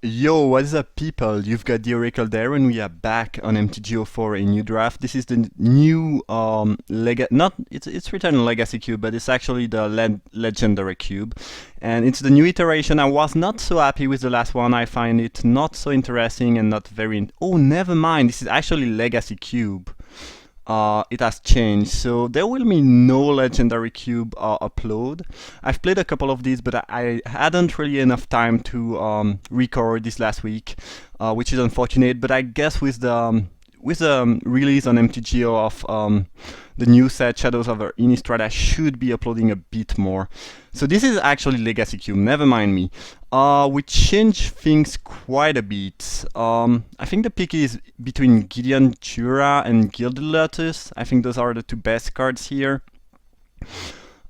Yo, what is up, people? You've got the Oracle there, and we are back on MTGO4 a new draft. This is the new not it's written Legacy Cube, but it's actually the Legendary Cube, and it's the new iteration. I was not so happy with the last one. I find it not so interesting and not very. Oh, never mind. This is actually Legacy Cube. It has changed, so there will be no legendary cube upload. I've played a couple of these, but I hadn't really enough time to record this last week, which is unfortunate. But I guess with the release on MTGO of the new set Shadows of Innistrad, I should be uploading a bit more. So this is actually Legacy Cube, never mind me. We changed things quite a bit. I think the pick is between Gideon Jura and Gilded Lotus. I think those are the two best cards here.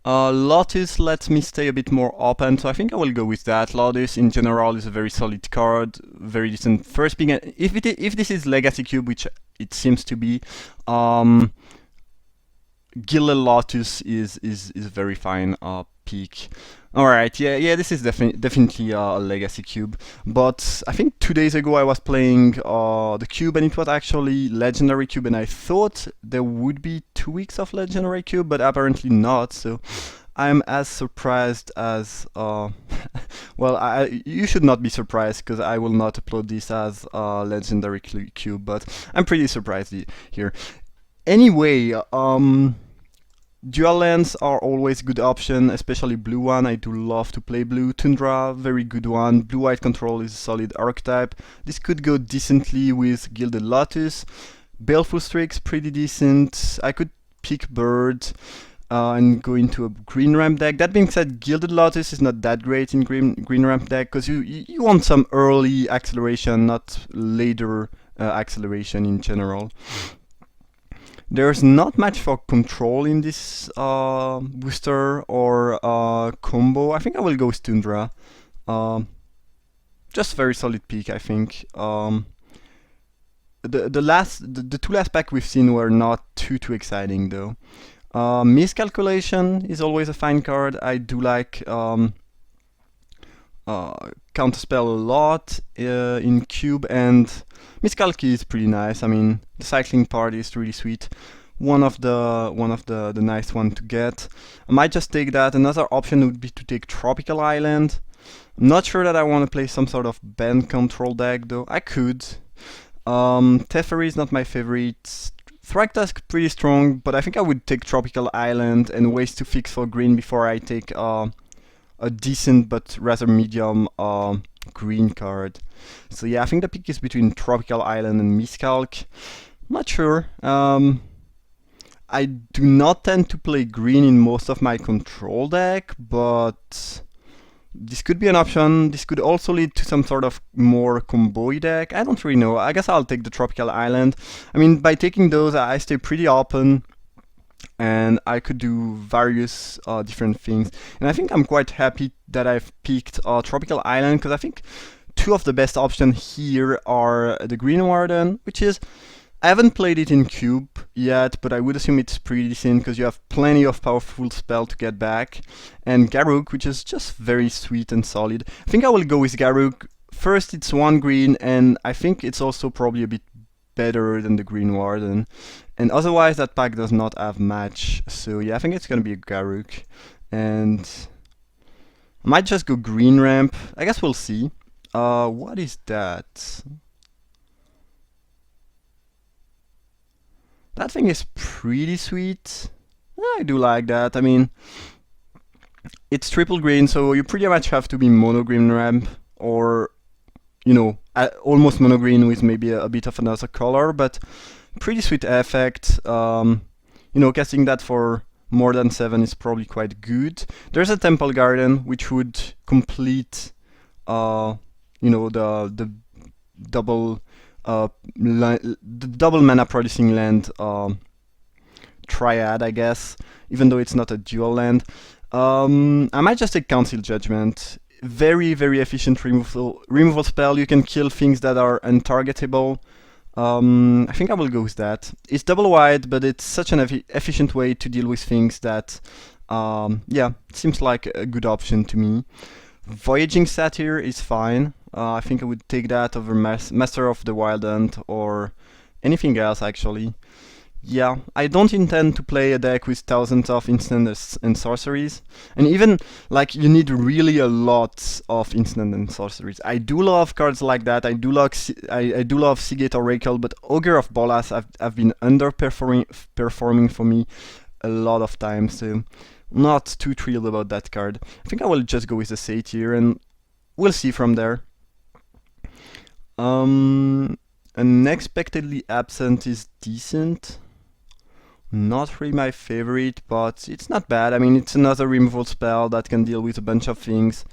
Lotus lets me stay a bit more open, so I think I will go with that. Lotus in general is a very solid card, very decent first pick. If this is Legacy Cube, which it seems to be, Gilded Lotus is a very fine pick. Alright, yeah, this is definitely a Legacy Cube. But I think 2 days ago I was playing the Cube, and it was actually Legendary Cube, and I thought there would be 2 weeks of Legendary Cube, but apparently not, so I'm as surprised as... well, you should not be surprised, because I will not upload this as a Legendary Cube, but I'm pretty surprised here. Anyway, dual lands are always a good option, especially blue one. I do love to play blue. Tundra, very good one. Blue-white control is a solid archetype. This could go decently with Gilded Lotus. Baleful Strix, pretty decent. I could pick Bird and go into a green ramp deck. That being said, Gilded Lotus is not that great in green ramp deck, because you want some early acceleration, not later acceleration in general. There's not much for control in this booster or combo. I think I will go with Tundra. Just very solid pick, I think. The two last packs we've seen were not too exciting though. Miscalculation is always a fine card. I do like Counterspell a lot in Cube, and Miscalc is pretty nice. I mean, the cycling part is really sweet. One of the nice one to get. I might just take that. Another option would be to take Tropical Island. I'm not sure that I want to play some sort of band control deck though. I could. Teferi is not my favorite. Thragtusk pretty strong, but I think I would take Tropical Island and waste to fix for green before I take a decent but rather medium green card. So yeah, I think the pick is between Tropical Island and Miscalc. Not sure. I do not tend to play green in most of my control deck, but this could be an option. This could also lead to some sort of more combo-y deck. I don't really know. I guess I'll take the Tropical Island. I mean, by taking those, I stay pretty open, and I could do various different things. And I think I'm quite happy that I've picked Tropical Island, because I think two of the best options here are the Green Warden, which is... I haven't played it in Cube yet, but I would assume it's pretty decent, because you have plenty of powerful spell to get back. And Garruk, which is just very sweet and solid. I think I will go with Garruk. First, it's 1 green, and I think it's also probably a bit better than the Green Warden. And otherwise, that pack does not have match. So yeah, I think it's gonna be a Garruk. And I might just go green ramp. I guess we'll see. What is that? That thing is pretty sweet. I do like that. I mean, it's triple green, so you pretty much have to be mono green ramp, or, you know, almost mono green with maybe a bit of another color, but pretty sweet effect. You know, casting that for more than 7 is probably quite good. There's a Temple Garden, which would complete, you know, the double mana producing land triad, I guess, even though it's not a dual land. I might just take Council Judgment. Very efficient removal spell. You can kill things that are untargetable. I think I will go with that. It's double white, but it's such an efficient way to deal with things that, yeah, seems like a good option to me. Voyaging Satyr is fine. I think I would take that over Master of the Wild Hunt or anything else actually. Yeah, I don't intend to play a deck with thousands of instants and sorceries, and even like you need really a lot of instant and sorceries. I do love cards like that. I do love I do love Seagate Oracle, but Ogre of Bolas have been performing for me a lot of times. So not too thrilled about that card. I think I will just go with the Satyr, and we'll see from there. Unexpectedly Absent is decent. Not really my favorite, but it's not bad. I mean, it's another removal spell that can deal with a bunch of things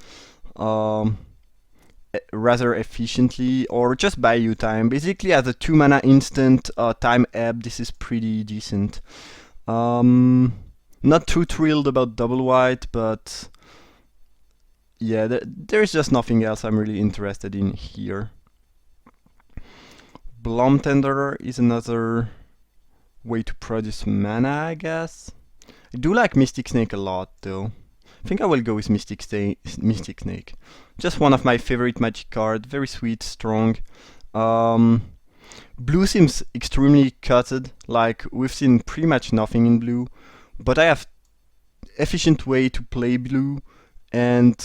rather efficiently, or just buy you time. Basically, as a 2 mana instant time ebb, this is pretty decent. Not too thrilled about double white, but yeah, there's just nothing else I'm really interested in here. Blom Tenderer is another way to produce mana, I guess. I do like Mystic Snake a lot, though. I think I will go with Mystic Snake. Just one of my favorite magic cards. Very sweet, strong. Blue seems extremely cutted. Like, we've seen pretty much nothing in blue. But I have efficient way to play blue. And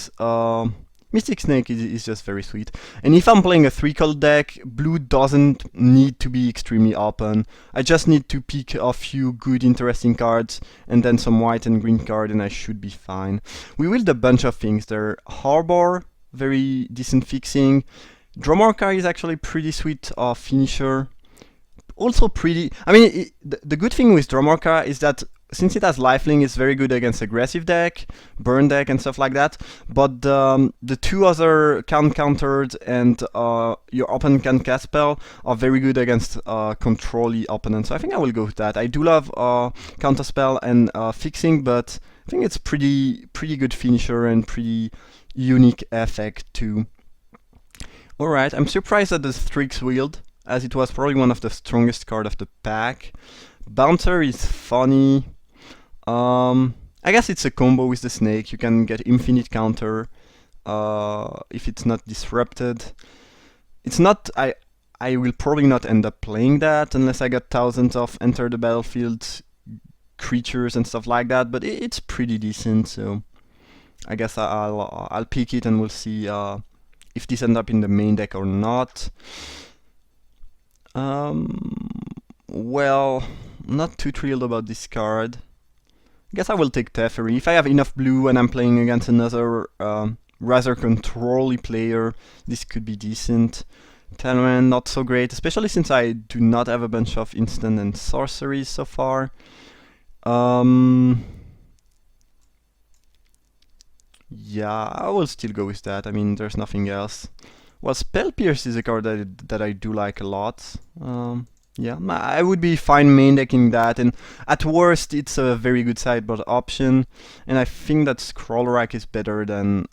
Mystic Snake is just very sweet. And if I'm playing a 3-color deck, blue doesn't need to be extremely open. I just need to pick a few good, interesting cards, and then some white and green card, and I should be fine. We wield a bunch of things there. Harbor, very decent fixing. Dromorka is actually pretty sweet finisher. Also pretty... I mean, the good thing with Dromorka is that since it has lifelink, it's very good against aggressive deck, burn deck, and stuff like that. But the two other countered and your opponent can cast spell are very good against control-y opponents. So I think I will go with that. I do love counter spell and fixing, but I think it's pretty good finisher and pretty unique effect too. Alright, I'm surprised at the Strix wield, as it was probably one of the strongest card of the pack. Bouncer is funny. I guess it's a combo with the snake. You can get infinite counter if it's not disrupted. It's not... I will probably not end up playing that unless I got thousands of enter the battlefield creatures and stuff like that, but it's pretty decent, so I guess I'll pick it and we'll see if this ends up in the main deck or not. Well, not too thrilled about this card. I guess I will take Teferi. If I have enough blue and I'm playing against another rather control-y player, this could be decent. Talman, not so great, especially since I do not have a bunch of instant and sorceries so far. Yeah, I will still go with that. I mean, there's nothing else. Well, Spell Pierce is a card that I do like a lot. Yeah, I would be fine main decking that, and at worst it's a very good sideboard option, and I think that Scroll Rack is better than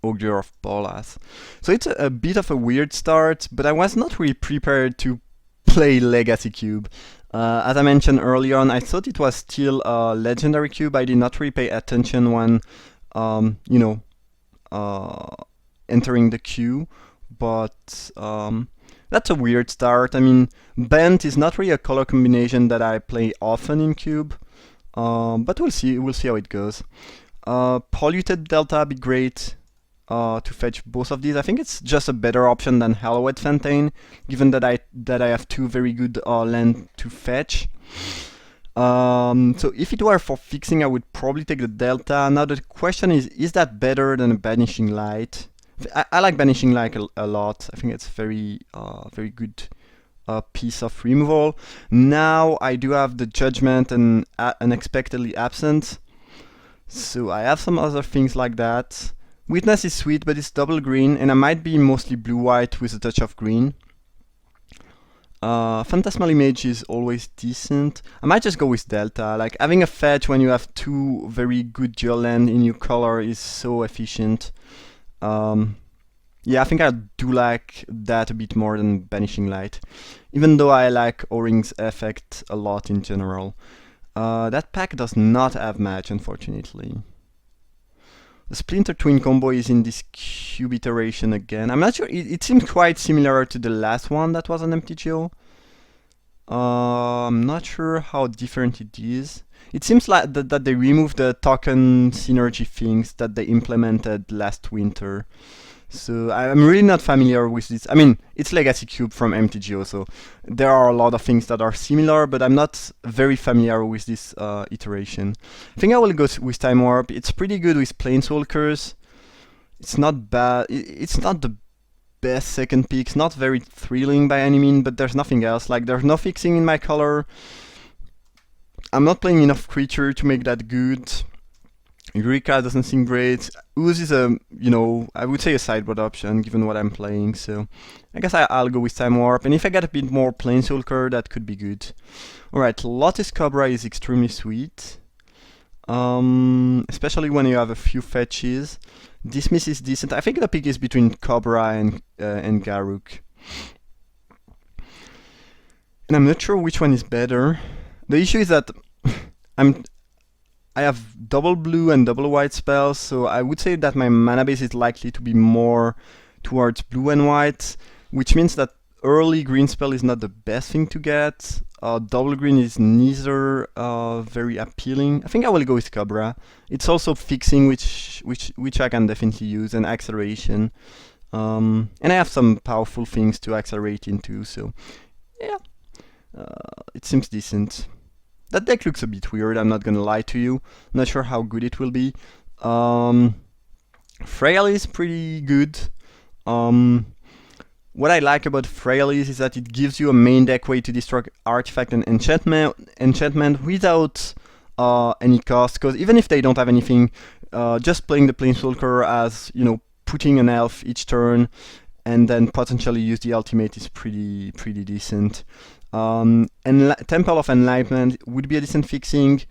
Ogre of Bolas. So it's a bit of a weird start, but I was not really prepared to play Legacy Cube. As I mentioned earlier on, I thought it was still a Legendary Cube. I did not really pay attention when, you know, entering the queue, but that's a weird start. I mean, Bent is not really a color combination that I play often in Cube, but we'll see how it goes. Polluted Delta would be great to fetch both of these. I think it's just a better option than Hallowed Fontaine, given that I have two very good land to fetch. So if it were for fixing, I would probably take the Delta. Now the question is that better than a Banishing Light? I like Banishing Light a lot. I think it's very good piece of removal. Now I do have the Judgment and Unexpectedly Absent. So I have some other things like that. Witness is sweet, but it's double green, and I might be mostly blue-white with a touch of green. Phantasmal Image is always decent. I might just go with Delta. Like, having a fetch when you have two very good dual land in your color is so efficient. Yeah, I think I do like that a bit more than Banishing Light, even though I like O-Ring's effect a lot in general. That pack does not have match, unfortunately. The Splinter Twin combo is in this cube iteration again. I'm not sure, it seems quite similar to the last one that was an MTGO. I'm not sure how different it is. It seems like that they removed the token synergy things that they implemented last winter. So I'm really not familiar with this. I mean, it's Legacy Cube from MTGO, so there are a lot of things that are similar, but I'm not very familiar with this iteration. I think I will go with Time Warp. It's pretty good with Planeswalkers. It's not bad. It's not the best second pick. It's not very thrilling by any means, but there's nothing else. Like, there's no fixing in my color. I'm not playing enough creature to make that good. Eureka doesn't seem great. Ooze is a, I would say a sideboard option given what I'm playing, so I guess I'll go with Time Warp, and if I get a bit more Planeswalker, that could be good. Alright, Lotus Cobra is extremely sweet, especially when you have a few fetches. Dismiss is decent. I think the pick is between Cobra and Garruk. And I'm not sure which one is better. The issue is that I have double blue and double white spells, so I would say that my mana base is likely to be more towards blue and white, which means that early green spell is not the best thing to get. Double green is neither very appealing. I think I will go with Cobra. It's also fixing, which I can definitely use, and acceleration. And I have some powerful things to accelerate into, so yeah, it seems decent. That deck looks a bit weird, I'm not gonna lie to you. Not sure how good it will be. Frail is pretty good. What I like about Frail is that it gives you a main deck way to destroy artifact and enchantment without any cost, because even if they don't have anything, just playing the Planeswalker as, putting an elf each turn and then potentially use the ultimate is pretty decent. And Temple of Enlightenment would be a decent fixing.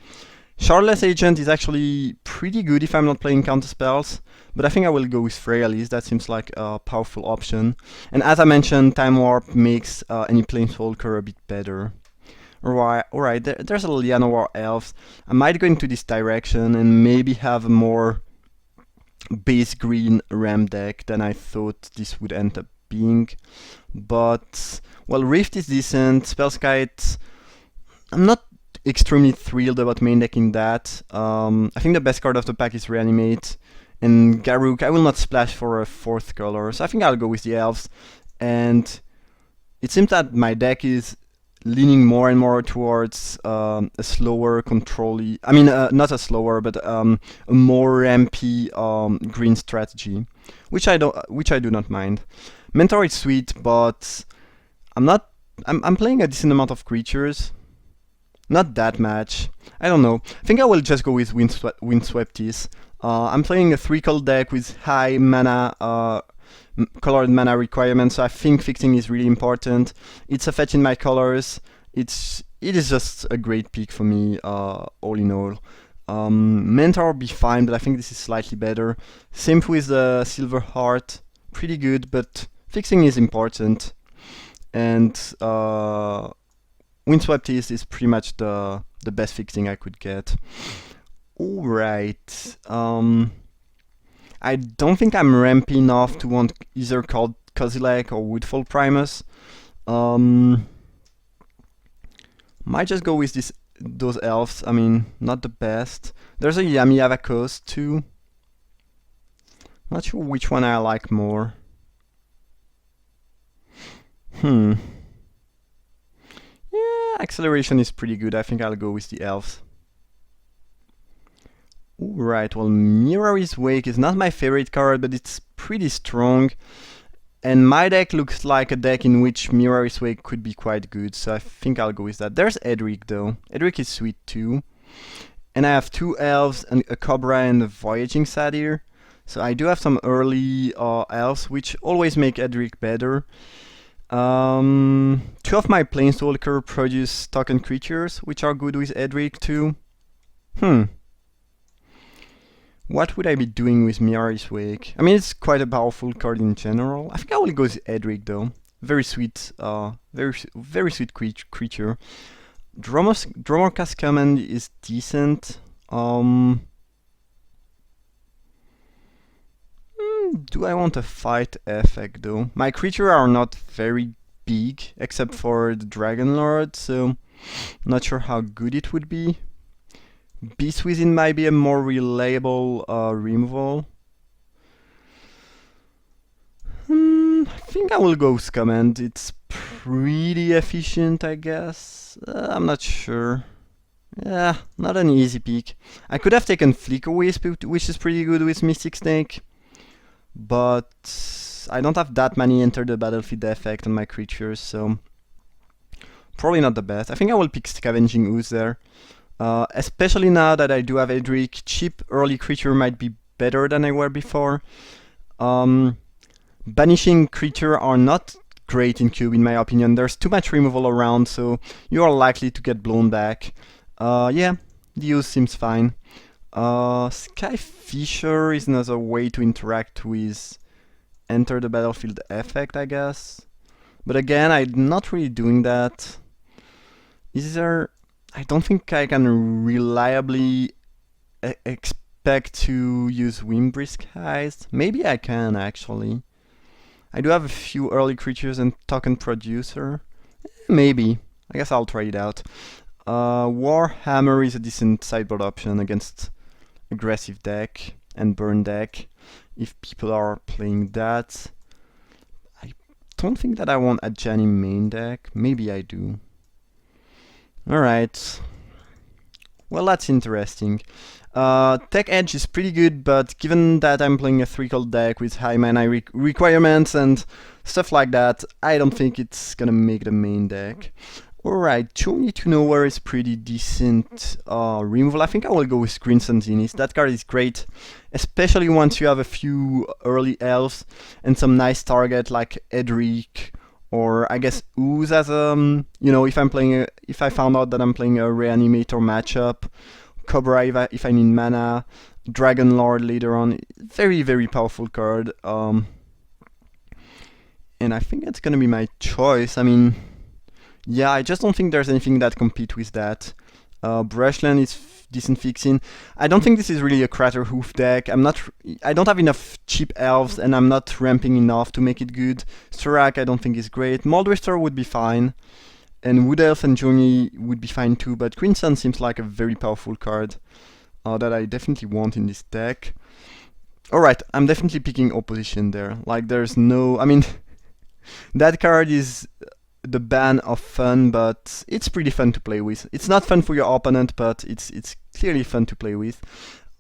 Shardless Agent is actually pretty good if I'm not playing counter spells, but I think I will go with Fraelis. That seems like a powerful option. And as I mentioned, Time Warp makes any Planeswalker a bit better. Alright, there's a Lyanowar Elves. I might go into this direction and maybe have a more base green Ram deck than I thought this would end up being. But, well, Rift is decent. Spellskite, I'm not extremely thrilled about main decking that. I think the best card of the pack is Reanimate. And Garruk, I will not splash for a fourth color, so I think I'll go with the Elves. And it seems that my deck is leaning more and more towards a slower control-y, I mean, not a slower, but a more rampy green strategy, which I do not mind. Mentor is sweet, but I'm playing a decent amount of creatures. Not that much. I don't know. I think I will just go with Windswept. I'm playing a 3-color deck with high mana, colored mana requirements, so I think fixing is really important. It's a fetch in my colors. It is just a great pick for me, all in all. Mentor will be fine, but I think this is slightly better. Same with the Silver Heart. Pretty good, but fixing is important. And Windswept is pretty much the best fixing I could get. Alright. I don't think I'm rampy enough to want either Kozilek or Woodfall Primus. Might just go with those elves. I mean, not the best. There's a Yami Avacos too. Not sure which one I like more. Yeah, acceleration is pretty good. I think I'll go with the elves. Alright, well, Mirari's Wake is not my favorite card, but it's pretty strong. And my deck looks like a deck in which Mirari's Wake could be quite good, so I think I'll go with that. There's Edric, though. Edric is sweet, too. And I have 2 elves, and a Cobra, and a Voyaging Satyr. So I do have some early elves, which always make Edric better. 2 of my Planeswalker produce token creatures, which are good with Edric, too. What would I be doing with Mirari's Wake? I mean, it's quite a powerful card in general. I think I will go with Edric, though. Very sweet, very sweet creature. Dromorka's Command is decent. Do I want a fight effect though? My creatures are not very big, except for the Dragon Lord, so not sure how good it would be. Beast Within might be a more reliable removal. I think I will go Command. It's pretty efficient, I guess. I'm not sure. Yeah, not an easy pick. I could have taken Flicker Wisp, which is pretty good with Mystic Snake, but I don't have that many enter the battlefield effect on my creatures, so probably not the best. I think I will pick Scavenging Ooze there. Especially now that I do have Edric, cheap early creature might be better than they were before. Banishing creature are not great in cube in my opinion. There's too much removal around, so you are likely to get blown back. Yeah, the use seems fine. Sky Fisher is another way to interact with enter the battlefield effect, I guess. But again, I'm not really doing that. Is there... I don't think I can reliably expect to use Windbrisk Heist. Maybe I can, actually. I do have a few early creatures and Token Producer. Maybe. I guess I'll try it out. Warhammer is a decent sideboard option against aggressive deck and burn deck, if people are playing that. I don't think that I want a Ajani main deck. Maybe I do. Alright. Well, that's interesting. Tech Edge is pretty good, but given that I'm playing a 3-colored deck with high mana requirements and stuff like that, I don't think it's gonna make the main deck. Alright, Journey to Nowhere is pretty decent removal. I think I will go with Green Sun Zenith. That card is great, especially once you have a few early elves and some nice target like Edric, or I guess Ooze as you know, if I found out that I'm playing a Reanimator matchup, Cobra if I need mana, Dragon Lord later on. Very, very powerful card. And I think it's gonna be my choice. I mean, yeah, I just don't think there's anything that compete with that. Brushland is decent fixing. I don't think this is really a Crater Hoof deck. I don't have enough cheap elves, and I'm not ramping enough to make it good. Surak I don't think is great. Moldrifter would be fine, and Wood Elf and Journey would be fine too, but Green Sun seems like a very powerful card that I definitely want in this deck. Alright, I'm definitely picking Opposition there. Like, there's no... I mean, that card is the ban of fun, but it's pretty fun to play with. It's not fun for your opponent, but it's clearly fun to play with.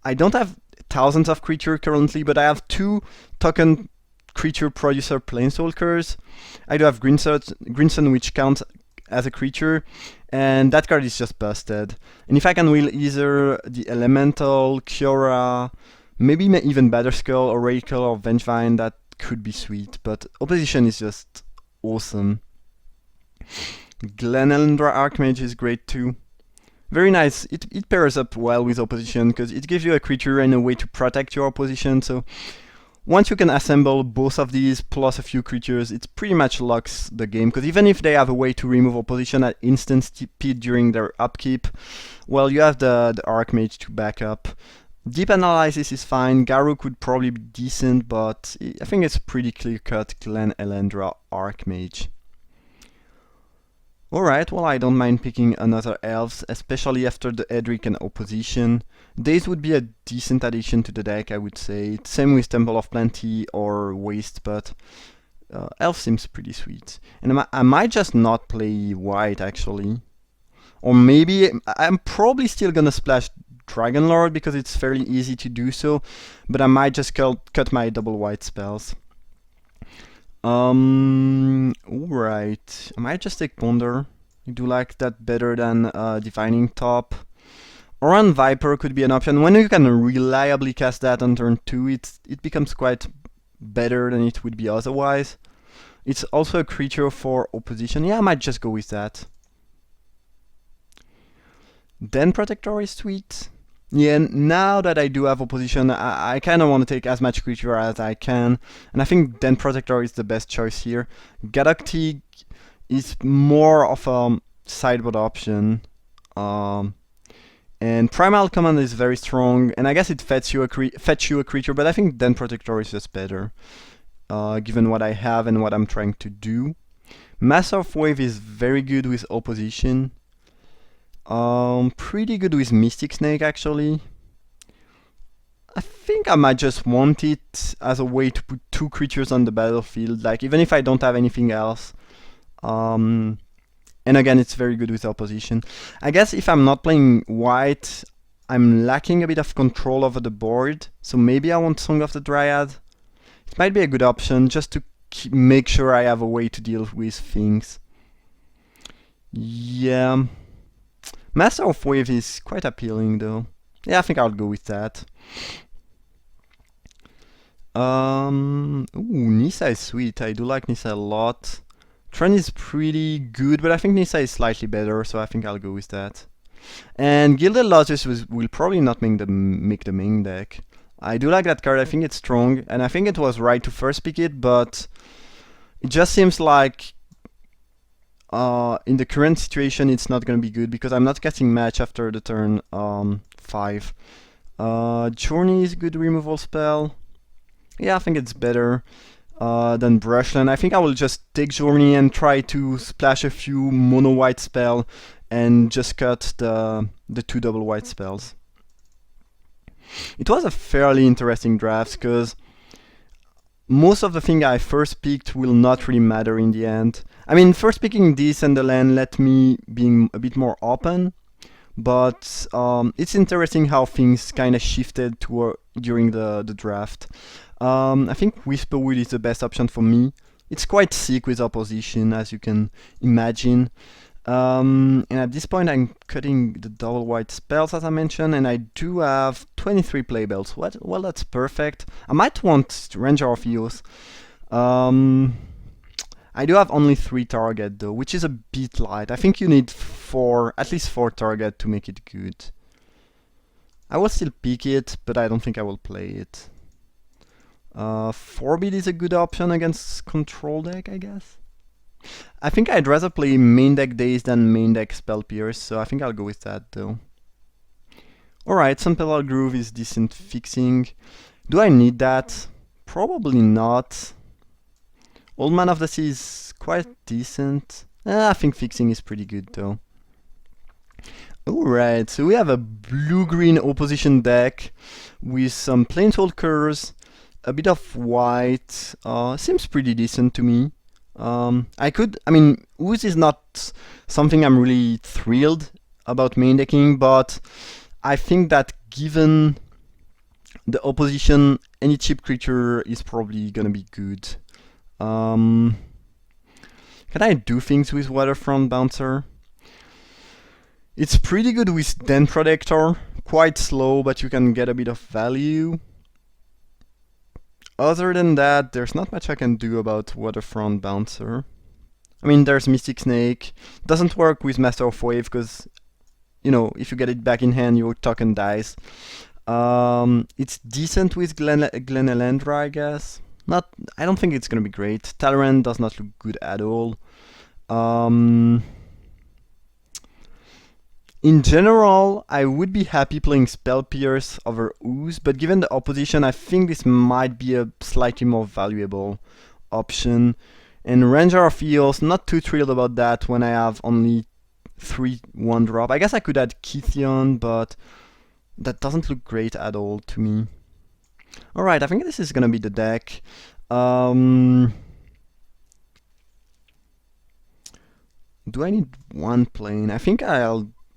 I don't have thousands of creatures currently, but I have 2 token creature producer planeswalkers. I do have Green Sun, which counts as a creature, and that card is just busted. And if I can wheel either the Elemental, Kiora, maybe even Batterskull, Oracle, or Vengevine, that could be sweet, but Opposition is just awesome. Glenelendra Archmage is great too. Very nice. It pairs up well with Opposition because it gives you a creature and a way to protect your opposition. So once you can assemble both of these plus a few creatures, it pretty much locks the game. Because even if they have a way to remove Opposition at instant speed during their upkeep, well, you have the Archmage to back up. Deep Analysis is fine. Garruk would probably be decent, but I think it's pretty clear-cut Glenelendra Archmage. Alright, well, I don't mind picking another Elves, especially after the Edric and Opposition. Daze would be a decent addition to the deck, I would say. Same with Temple of Plenty or Waste, but Elf seems pretty sweet. And I might just not play White, actually. Or maybe, I'm probably still gonna splash Dragon Lord because it's fairly easy to do so, but I might just cut my double white spells. Alright, I might just take Ponder. I do like that better than Divining Top. Oran Viper could be an option. When you can reliably cast that on turn 2, it becomes quite better than it would be otherwise. It's also a creature for Opposition. Yeah, I might just go with that. Den Protector is sweet. Yeah, now that I do have Opposition, I kind of want to take as much creature as I can, and I think Den Protector is the best choice here. Galactic is more of a sideboard option, and And Primal Command is very strong, and I guess it fetch you a creature, but I think Den Protector is just better, given what I have and what I'm trying to do. Master of Wave is very good with opposition. Pretty good with Mystic Snake, actually. I think I might just want it as a way to put 2 creatures on the battlefield, like even if I don't have anything else. And again, it's very good with opposition. I guess if I'm not playing white, I'm lacking a bit of control over the board, so maybe I want Song of the Dryad. It might be a good option just to make sure I have a way to deal with things. Yeah. Master of Wave is quite appealing though. Yeah, I think I'll go with that. Ooh, Nissa is sweet. I do like Nissa a lot. Trend is pretty good, but I think Nissa is slightly better, so I think I'll go with that. And Gilded Lotus will probably not make the main deck. I do like that card, I think it's strong, and I think it was right to first pick it, but it just seems like in the current situation it's not gonna be good, because I'm not casting match after the turn 5. Journey is a good removal spell. Yeah, I think it's better than Brushland. I think I will just take Journey and try to splash a few mono white spell and just cut the 2 double white spells. It was a fairly interesting draft because most of the things I first picked will not really matter in the end. I mean, first picking this and the land let me being a bit more open, but it's interesting how things kind of shifted during the draft. I think Whisperwood is the best option for me. It's quite sick with opposition, as you can imagine. And at this point I'm cutting the double white spells, as I mentioned, and I do have 23 playbells. Well, that's perfect. I might want Ranger of Eos. I do have only 3 target though, which is a bit light. I think you need at least 4 target to make it good. I will still pick it, but I don't think I will play it. 4-bit is a good option against control deck, I guess. I think I'd rather play main deck Daze than main deck Spell Pierce, so I think I'll go with that though. Alright, Sunpetal Groove is decent fixing. Do I need that? Probably not. Old Man of the Sea is quite decent. I think fixing is pretty good though. Alright, so we have a blue-green opposition deck with some Planeswalkers, a bit of white. Seems pretty decent to me. I mean, Ooze is not something I'm really thrilled about main decking, but I think that given the opposition, any cheap creature is probably gonna be good. Can I do things with Waterfront Bouncer? It's pretty good with Den Protector, quite slow, but you can get a bit of value. Other than that, there's not much I can do about Waterfront Bouncer. I mean, there's Mystic Snake. Doesn't work with Master of Wave because, you know, if you get it back in hand, your token dies. It's decent with Glenelandra, I guess. I don't think it's gonna be great. Talrand does not look good at all. In general, I would be happy playing Spell Pierce over Ooze, but given the opposition, I think this might be a slightly more valuable option. And Ranger of Eos, not too thrilled about that when I have only 3 1-drop. I guess I could add Kithion, but that doesn't look great at all to me. Alright, I think this is gonna be the deck. Do I need 1 plane? I think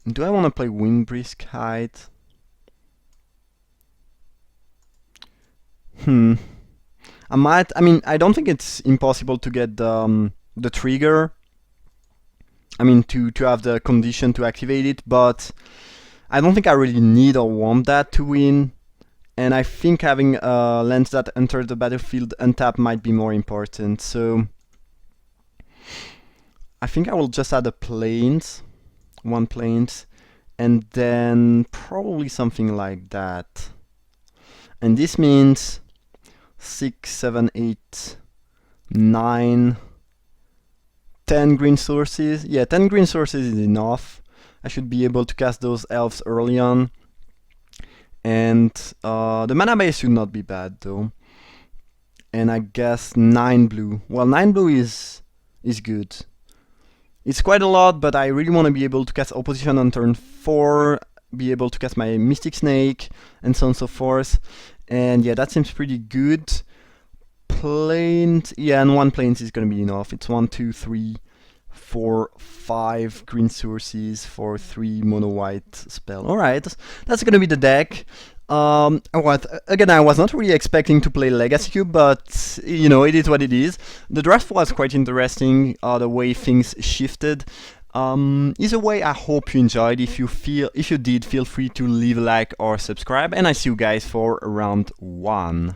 do I want to play Windbrisk Hide? I mean, I don't think it's impossible to get the trigger. I mean, to have the condition to activate it, but I don't think I really need or want that to win. And I think having lands that enter the battlefield untapped might be more important. So I think I will just add a plains. 1 plains, and then probably something like that. And this means 6, 7, 8, 9, 10 green sources. Yeah, 10 green sources is enough. I should be able to cast those elves early on. And the mana base should not be bad though. And I guess 9 blue. Well, 9 blue is good. It's quite a lot, but I really want to be able to cast opposition on turn 4, be able to cast my Mystic Snake, and so on and so forth. And yeah, that seems pretty good. Plains, yeah, and 1 plains is gonna be enough. It's 1, 2, 3, 4, 5 green sources for 3 mono white spell. Alright, that's gonna be the deck. Again, I was not really expecting to play Legacy Cube, but you know, it is what it is. The draft was quite interesting, the way things shifted. Either way, I hope you enjoyed. If you did, feel free to leave a like or subscribe, and I see you guys for round 1.